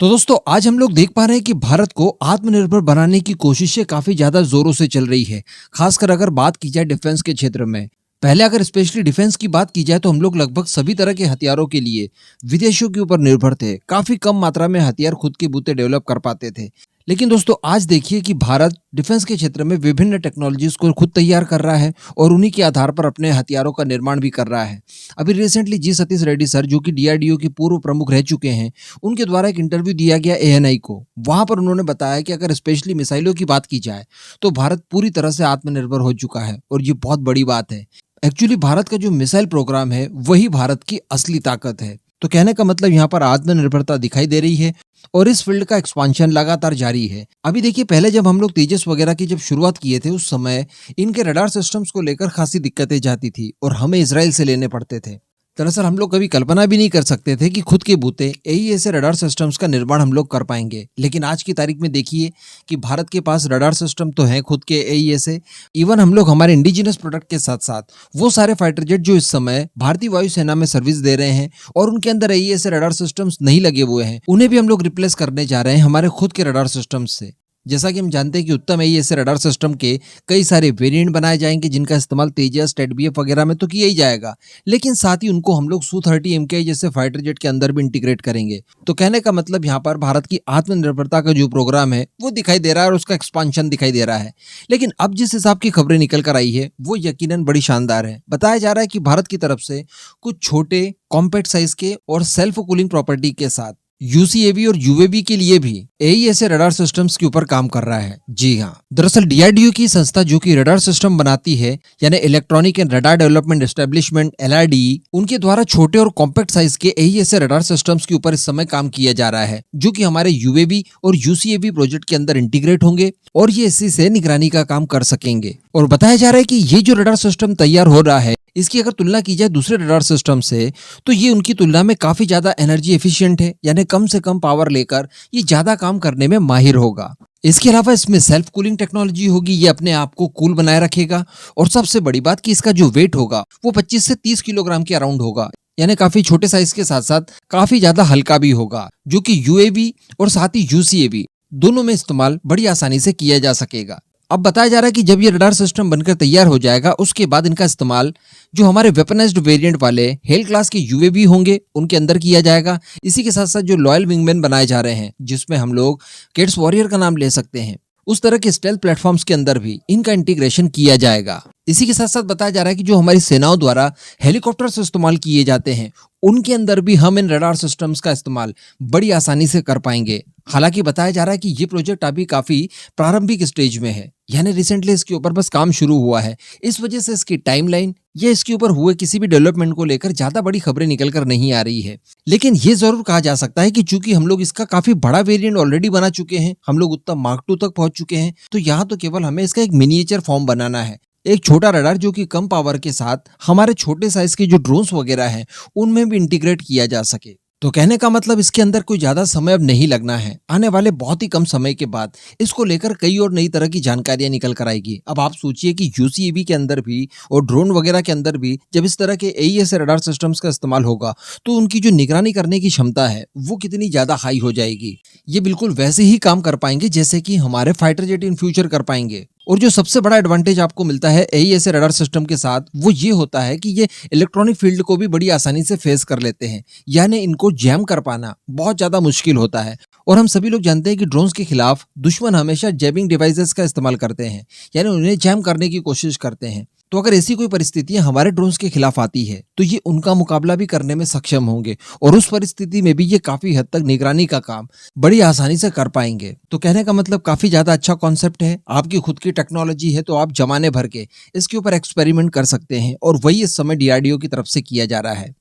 तो दोस्तों आज हम लोग देख पा रहे हैं कि भारत को आत्मनिर्भर बनाने की कोशिशें काफी ज्यादा जोरों से चल रही है। खासकर अगर बात की जाए डिफेंस के क्षेत्र में। पहले अगर स्पेशली डिफेंस की बात की जाए तो हम लोग लगभग सभी तरह के हथियारों के लिए विदेशों के ऊपर निर्भर थे। काफी कम मात्रा में हथियार खुद के बूते डेवलप कर पाते थे। लेकिन दोस्तों आज देखिए कि भारत डिफेंस के क्षेत्र में विभिन्न टेक्नोलॉजीज को खुद तैयार कर रहा है और उन्हीं के आधार पर अपने हथियारों का निर्माण भी कर रहा है। अभी रिसेंटली जी सतीश रेड्डी सर जो कि डीआरडीओ के पूर्व प्रमुख रह चुके हैं, उनके द्वारा एक इंटरव्यू दिया गया एएनआई को। वहां पर उन्होंने बताया कि अगर स्पेशली मिसाइलों की बात की जाए तो भारत पूरी तरह से आत्मनिर्भर हो चुका है और ये बहुत बड़ी बात है। एक्चुअली भारत का जो मिसाइल प्रोग्राम है वही भारत की असली ताकत है। तो कहने का मतलब यहाँ पर आत्मनिर्भरता दिखाई दे रही है और इस फील्ड का एक्सपांशन लगातार जारी है। अभी देखिए पहले जब हम लोग तेजस वगैरह की जब शुरुआत किए थे उस समय इनके रडार सिस्टम्स को लेकर खासी दिक्कतें जाती थी और हमें इजराइल से लेने पड़ते थे। दरअसल हम लोग कभी कल्पना भी नहीं कर सकते थे कि खुद के बूते एईएस से रडार सिस्टम्स का निर्माण हम लोग कर पाएंगे। लेकिन आज की तारीख में देखिए कि भारत के पास रडार सिस्टम तो है खुद के एईएस से। इवन हम लोग हमारे इंडिजिनस प्रोडक्ट के साथ साथ वो सारे फाइटर जेट जो इस समय भारतीय वायुसेना में सर्विस दे रहे हैं और उनके अंदर एईएस से रडार सिस्टम्स नहीं लगे हुए हैं, उन्हें भी हम लोग रिप्लेस करने जा रहे हैं हमारे खुद के रडार सिस्टम्स से। जैसा कि हम जानते हैं कि उत्तम एईएस रडार सिस्टम के कई सारे वेरिएंट बनाए जाएंगे जिनका इस्तेमाल तेजस टेडबीएफ वगैरह में तो किया ही जाएगा, लेकिन साथ ही उनको हम लोग सू-30 MKI जैसे फाइटर जेट के अंदर भी इंटीग्रेट करेंगे। तो कहने का मतलब यहाँ पर भारत की आत्मनिर्भरता का जो प्रोग्राम है वो दिखाई दे रहा है और उसका एक्सपांशन दिखाई दे रहा है। लेकिन अब जिस हिसाब की खबरें निकल कर आई है वो यकीनन बड़ी शानदार है। बताया जा रहा है कि भारत की तरफ से कुछ छोटे कॉम्पैक्ट साइज के और सेल्फ कूलिंग प्रॉपर्टी के साथ यूसीएवी और यूएवी के लिए भी एईएस रडार सिस्टम्स के ऊपर काम कर रहा है। जी हाँ, दरअसल डीआरडीओ की संस्था जो कि रडार सिस्टम बनाती है यानी electronic and radar development establishment LRDE, उनके द्वारा छोटे और कॉम्पैक्ट साइज के एईएस रडार सिस्टम्स के ऊपर इस समय काम किया जा रहा है जो कि हमारे यूएवी और यूसीएवी प्रोजेक्ट के अंदर इंटीग्रेट होंगे और ये इसी से निगरानी का काम कर सकेंगे। और बताया जा रहा है कि ये जो रडार सिस्टम तैयार हो रहा है इसकी अगर तुलना की जाए दूसरे रडार सिस्टम से तो ये उनकी तुलना में काफी ज्यादा एनर्जी एफिशिएंट है, यानी कम से कम पावर लेकर ये ज्यादा काम करने में माहिर होगा। इसके अलावा इसमें सेल्फ कूलिंग टेक्नोलॉजी होगी, ये अपने आप को कूल बनाए रखेगा और सबसे बड़ी बात कि इसका जो वेट होगा वो 25 से 30 किलोग्राम के अराउंड होगा, यानी काफी छोटे साइज के साथ साथ काफी ज्यादा हल्का भी होगा, जो कि यूएवी और साथ ही यूसीएवी दोनों में इस्तेमाल बड़ी आसानी से किया जा सकेगा। अब बताया जा रहा है कि जब ये रडार सिस्टम बनकर तैयार हो जाएगा उसके बाद इनका इस्तेमाल जो हमारे वेपनाइज्ड वेरिएंट वाले हेल क्लास के यूएवी होंगे उनके अंदर किया जाएगा। इसी के साथ साथ जो लॉयल विंगमैन बनाए जा रहे हैं जिसमें हम लोग केट्स वॉरियर का नाम ले सकते हैं, उस तरह के स्टेल्थ प्लेटफॉर्म्स के अंदर भी इनका इंटीग्रेशन किया जाएगा। इसी के साथ साथ बताया जा रहा है कि जो हमारी सेनाओं द्वारा हेलीकॉप्टर से इस्तेमाल किए जाते हैं उनके अंदर भी हम इन रडार सिस्टम्स का इस्तेमाल बड़ी आसानी से कर पाएंगे। हालांकि बताया जा रहा है कि ये प्रोजेक्ट अभी काफी प्रारंभिक स्टेज में है, यानी रिसेंटली इसके ऊपर बस काम शुरू हुआ है। इस वजह से इसकी टाइमलाइन या इसके ऊपर हुए किसी भी डेवलपमेंट को लेकर ज्यादा बड़ी खबरें निकल कर नहीं आ रही है। लेकिन ये जरूर कहा जा सकता है कि चूंकि हम लोग इसका काफी बड़ा वेरिएंट ऑलरेडी बना चुके हैं, हम लोग उत्तम मार्क 2 तक पहुंच चुके हैं, तो यहाँ तो केवल हमें इसका एक मिनिएचर फॉर्म बनाना है, एक छोटा रडार जो कि कम पावर के साथ हमारे छोटे साइज के जो ड्रोन्स वगैरह हैं उनमें भी इंटीग्रेट किया जा सके। तो कहने का मतलब इसके अंदर कोई ज्यादा समय अब नहीं लगना है। आने वाले बहुत ही कम समय के बाद इसको लेकर कई और नई तरह की जानकारियां निकल कर आएगी। अब आप सोचिए कि यूसीएवी के अंदर भी और ड्रोन वगैरह के अंदर भी जब इस तरह के एईएस रडार सिस्टम्स का इस्तेमाल होगा तो उनकी जो निगरानी करने की क्षमता है वो कितनी ज्यादा हाई हो जाएगी। ये बिल्कुल वैसे ही काम कर पाएंगे जैसे कि हमारे फाइटर जेट इन फ्यूचर कर पाएंगे। और जो सबसे बड़ा एडवांटेज आपको मिलता है एईएस रडार सिस्टम के साथ वो ये होता है कि ये इलेक्ट्रॉनिक फील्ड को भी बड़ी आसानी से फेस कर लेते हैं, यानी इनको जैम कर पाना बहुत ज्यादा मुश्किल होता है। और हम सभी लोग जानते हैं कि ड्रोन्स के खिलाफ दुश्मन हमेशा जैमिंग डिवाइसेस का इस्तेमाल करते हैं, यानी उन्हें जैम करने की कोशिश करते हैं। तो अगर ऐसी कोई परिस्थितियां हमारे ड्रोन्स के खिलाफ आती है तो ये उनका मुकाबला भी करने में सक्षम होंगे और उस परिस्थिति में भी ये काफी हद तक निगरानी का काम बड़ी आसानी से कर पाएंगे। तो कहने का मतलब काफी ज्यादा अच्छा कॉन्सेप्ट है। आपकी खुद की टेक्नोलॉजी है तो आप जमाने भर के इसके ऊपर एक्सपेरिमेंट कर सकते हैं और वही इस समय डीआरडीओ की तरफ से किया जा रहा है।